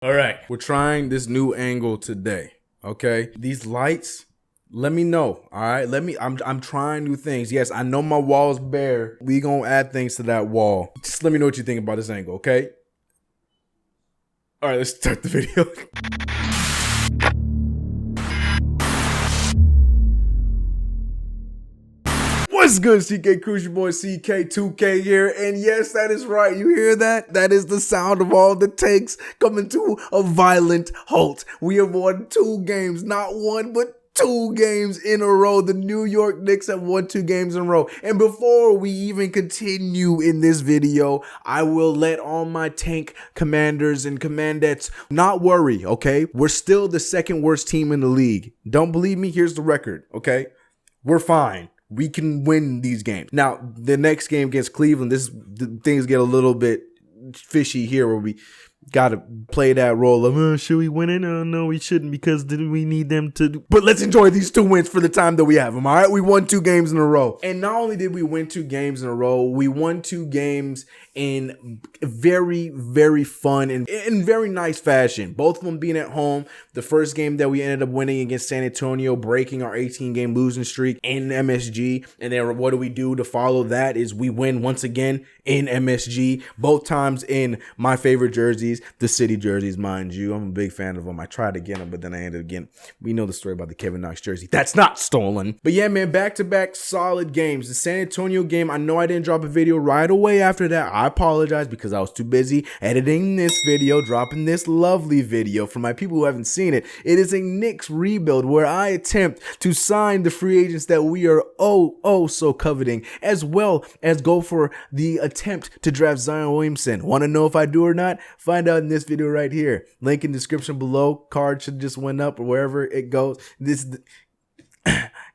All right, we're trying this new angle today. Okay, these lights. Let me know. All right, I'm trying new things. Yes, I know my wall's bare. We gonna add things to that wall. Just let me know what you think about this angle. Okay. All right, let's start the video. What's good, CK Cruise? Your boy CK2K here. And yes, that is right. You hear that? That is the sound of all the takes coming to a violent halt. We have won 2 games, not one, but 2 games in a row. The New York Knicks have won 2 games in a row. And before we even continue in this video, I will let all my tank commanders and commandettes not worry, okay? We're still the 2nd worst team in the league. Don't believe me? Here's the record, okay? We're fine. We can win these games. Now, the next game against Cleveland, things get a little bit fishy here where we got to play that role of, should we win it? No, we shouldn't because we need them to. But let's enjoy these 2 wins for the time that we have them, all right? We won 2 games in a row. And not only did we win 2 games in a row, we won 2 games in very, very fun and in very nice fashion. Both of them being at home. The first game that we ended up winning against San Antonio, breaking our 18-game losing streak in MSG. And then what do we do to follow that is we win once again in MSG, both times in my favorite jerseys, the city jerseys, mind you. I'm a big fan of them. I tried to get them, but then I ended up getting, we know the story about the Kevin Knox jersey. That's not stolen. But yeah, man, back-to-back solid games. The San Antonio game, I know I didn't drop a video right away after that. I apologize because I was too busy editing this video, dropping this lovely video for my people who haven't seen it. It is a Knicks rebuild where I attempt to sign the free agents that we are so coveting, as well as go for the attempt to draft Zion Williamson. Want to know if I do or not? Find out in this video right here. Link in the description below. Card should just went up or wherever it goes.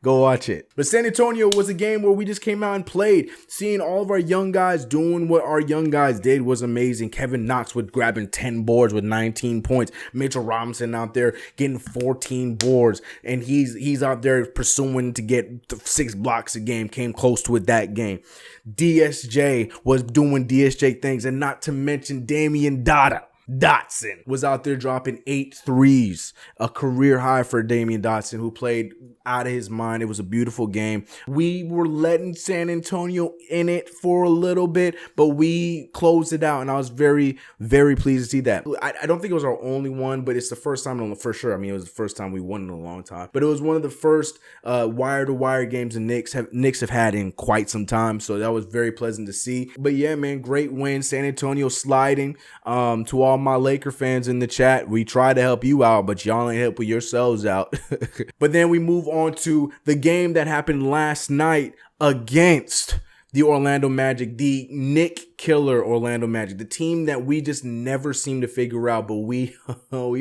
Go watch it. But San Antonio was a game where we just came out and played. Seeing all of our young guys doing what our young guys did was amazing. Kevin Knox with grabbing 10 boards with 19 points. Mitchell Robinson out there getting 14 boards. And he's out there pursuing to get 6 blocks a game. Came close to it that game. DSJ was doing DSJ things. And not to mention Damyean Dotson was out there dropping 8 threes, a career high for Damyean Dotson, who played out of his mind. It was a beautiful game. We were letting San Antonio in it for a little bit, but we closed it out, and I was very, very pleased to see that. I don't think it was our only one, but it's the first time, for sure. I mean, it was the first time we won in a long time, but it was one of the first wire-to-wire games the Knicks have had in quite some time, so that was very pleasant to see. But yeah, man, great win. San Antonio sliding. To all my Laker fans in the chat, we try to help you out, but y'all ain't helping yourselves out. But then we move on to the game that happened last night against the Orlando Magic, the Nick killer Orlando Magic, the team that we just never seem to figure out, but we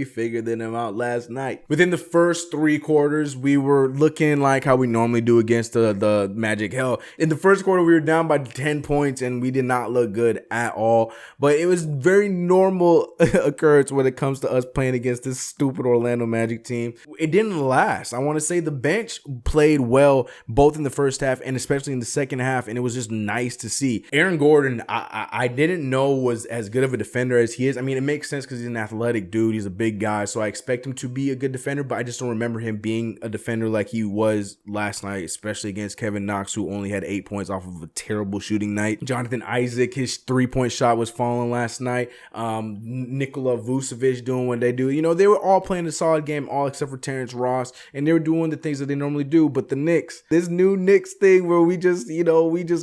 figured them out last night. Within the first 3 quarters, we were looking like how we normally do against the Magic. Hell, in the first quarter, we were down by 10 points, and we did not look good at all. But it was very normal occurrence when it comes to us playing against this stupid Orlando Magic team. It didn't last. I want to say the bench played well, both in the first half and especially in the second half, and it was just nice to see. Aaron Gordon, I didn't know was as good of a defender as he is. I mean, it makes sense because he's an athletic dude. He's a big guy, so I expect him to be a good defender, but I just don't remember him being a defender like he was last night, especially against Kevin Knox, who only had 8 points off of a terrible shooting night. Jonathan Isaac, his 3-point shot was falling last night. Nikola Vucevic doing what they do. You know, they were all playing a solid game, all except for Terrence Ross, and they were doing the things that they normally do. But the Knicks, this new Knicks thing where we just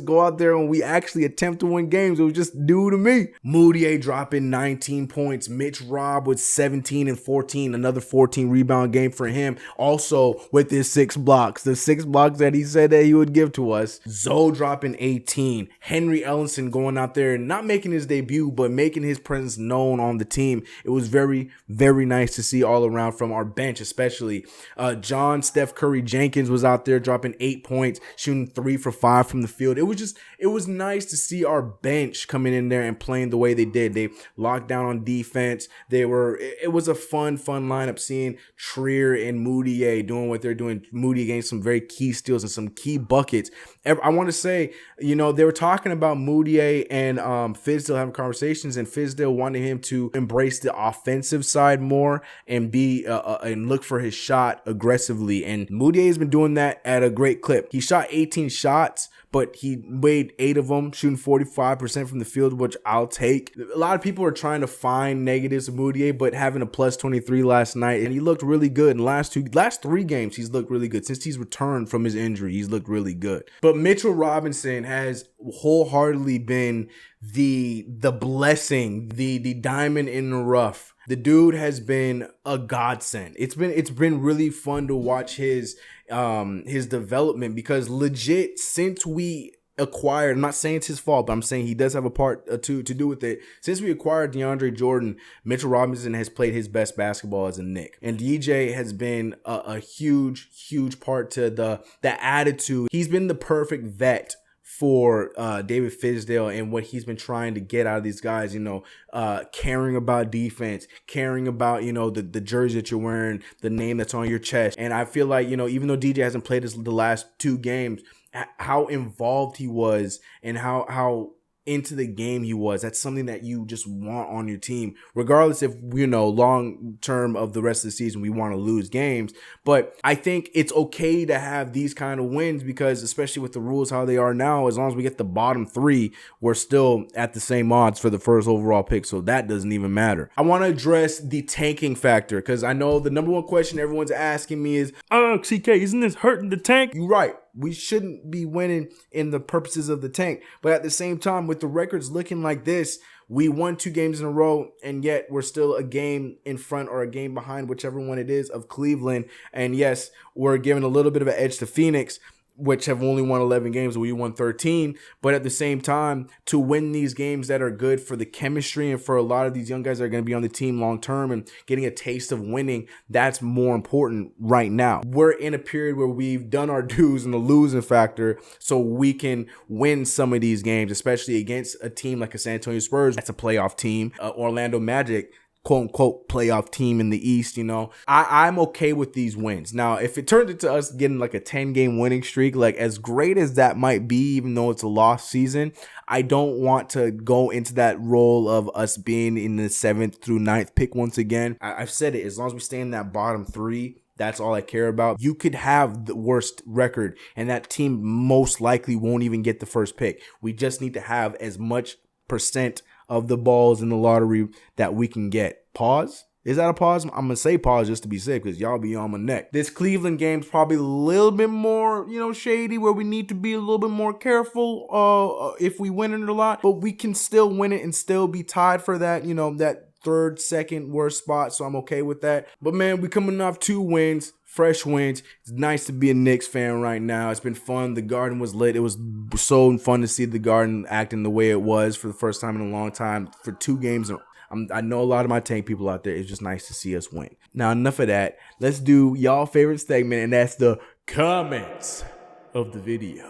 go out there and we actually attempt to win games, it was just new to me. Mudiay dropping 19 points. Mitch Robb with 17 and 14, another 14 rebound game for him. Also with his 6 blocks, the 6 blocks that he said that he would give to us. Zoe dropping 18. Henry Ellenson going out there and not making his debut, but making his presence known on the team. It was very, very nice to see all around from our bench, especially. Steph Curry Jenkins was out there dropping 8 points, shooting 3 for 5 from the field. It was it was nice to see our bench coming in there and playing the way they did. They locked down on defense. It was a fun lineup, seeing Trier and Mudiay doing what they're doing. Mudiay getting some very key steals and some key buckets. I want to say, they were talking about Mudiay and Fizdale having conversations, and Fizdale wanted him to embrace the offensive side more and be and look for his shot aggressively. And Mudiay has been doing that at a great clip. He shot 18 shots, but he made 8 of them, shooting 45% from the field, which I'll take. A lot of people are trying to find negatives of Mudiay, but having a plus 23 last night, and he looked really good. In the last 3 games, he's looked really good. Since he's returned from his injury, he's looked really good. But Mitchell Robinson has wholeheartedly been the blessing, the diamond in the rough. The dude has been a godsend. It's been really fun to watch his development, because legit, since we acquired, I'm not saying it's his fault, but I'm saying he does have a part to do with it. Since we acquired DeAndre Jordan, Mitchell Robinson has played his best basketball as a Knick. And DJ has been a huge part to the attitude. He's been the perfect vet for David Fizdale and what he's been trying to get out of these guys, caring about defense, caring about, the jersey that you're wearing, the name that's on your chest. And I feel like, even though DJ hasn't played the last 2 games, how involved he was and how into the game he was. That's something that you just want on your team, regardless if, long term of the rest of the season, we want to lose games. But I think it's okay to have these kind of wins, because especially with the rules how they are now, as long as we get the bottom 3, we're still at the same odds for the first overall pick. So that doesn't even matter. I want to address the tanking factor, because I know the number one question everyone's asking me is, CK, isn't this hurting the tank? You're right. We shouldn't be winning in the purposes of the tank. But at the same time, with the records looking like this, we won 2 games in a row, and yet we're still a game in front or a game behind, whichever one it is, of Cleveland. And yes, we're giving a little bit of an edge to Phoenix, which have only won 11 games. We won 13. But at the same time, to win these games that are good for the chemistry and for a lot of these young guys that are going to be on the team long term and getting a taste of winning, that's more important right now. We're in a period where we've done our dues in the losing factor, so we can win some of these games, especially against a team like a San Antonio Spurs. That's a playoff team. Orlando Magic, quote unquote, playoff team in the East. I'm okay with these wins. Now, if it turns into us getting like a 10-game winning streak, like as great as that might be, even though it's a lost season, I don't want to go into that role of us being in the 7th through 9th pick once again. I've said it, as long as we stay in that bottom 3, that's all I care about. You could have the worst record, and that team most likely won't even get the first pick. We just need to have as much percent of the balls in the lottery that we can get. Pause? Is that a pause? I'm going to say pause just to be safe, because y'all be on my neck. This Cleveland game's probably a little bit more, shady, where we need to be a little bit more careful if we win it a lot. But we can still win it and still be tied for that, that 3rd, 2nd worst spot. So I'm okay with that. But man, we coming off 2 wins. Fresh wins. It's nice to be a Knicks fan right now. It's been fun. The Garden was lit. It was so fun to see the Garden acting the way it was for the first time in a long time for 2 games. I know a lot of my tank people out there. It's just nice to see us win. Now, enough of that. Let's do y'all favorite segment, and that's the comments of the video.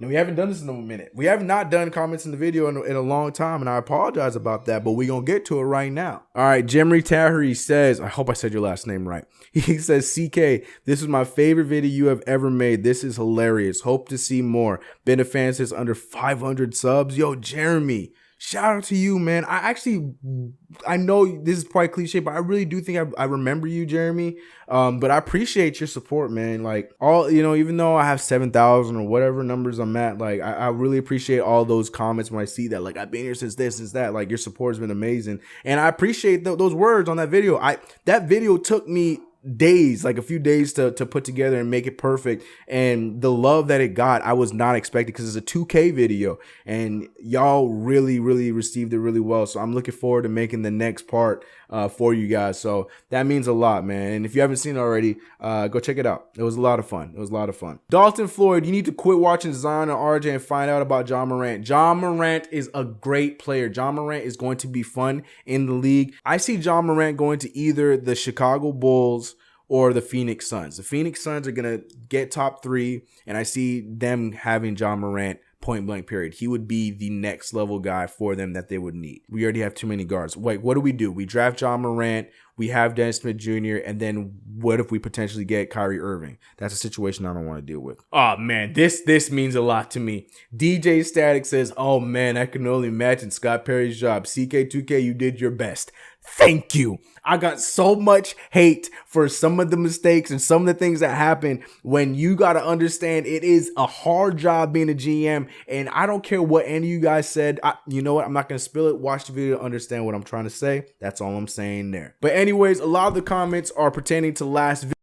Now, we haven't done this in a minute. We have not done comments in the video in a long time, and I apologize about that, but we're going to get to it right now. All right, Jemry Tahiri says, I hope I said your last name right. He says, CK, this is my favorite video you have ever made. This is hilarious. Hope to see more. Been a fan since under 500 subs. Yo, Jeremy, shout out to you, man. I know this is probably cliche, but I really do think I remember you, Jeremy. But I appreciate your support, man. Like even though I have 7,000 or whatever numbers I'm at, like I really appreciate all those comments when I see that. Like, I've been here since this, since that. Like, your support has been amazing, and I appreciate those words on that video. That video took me days, like a few days to put together and make it perfect, and the love that it got, I was not expecting, because it's a 2K video and y'all really received it really well. So I'm looking forward to making the next part for you guys. So that means a lot, man. And if you haven't seen it already, go check it out. It was a lot of fun. Dalton Floyd, you need to quit watching Zion and RJ and find out about John Morant. John Morant is a great player. John Morant is going to be fun in the league. I see John Morant going to either the Chicago Bulls or the Phoenix Suns. The Phoenix Suns are going to get top 3, and I see them having Ja Morant point blank period. He would be the next level guy for them that they would need. We already have too many guards. Wait, what do? We draft Ja Morant, we have Dennis Smith Jr., and then what if we potentially get Kyrie Irving? That's a situation I don't want to deal with. Oh man, this means a lot to me. DJ Static says, oh man, I can only imagine Scott Perry's job. CK2K, you did your best. Thank you. I got so much hate for some of the mistakes and some of the things that happen when you got to understand it is a hard job being a GM. And I don't care what any of you guys said. You know what? I'm not going to spill it. Watch the video to understand what I'm trying to say. That's all I'm saying there. But anyways, a lot of the comments are pertaining to last video.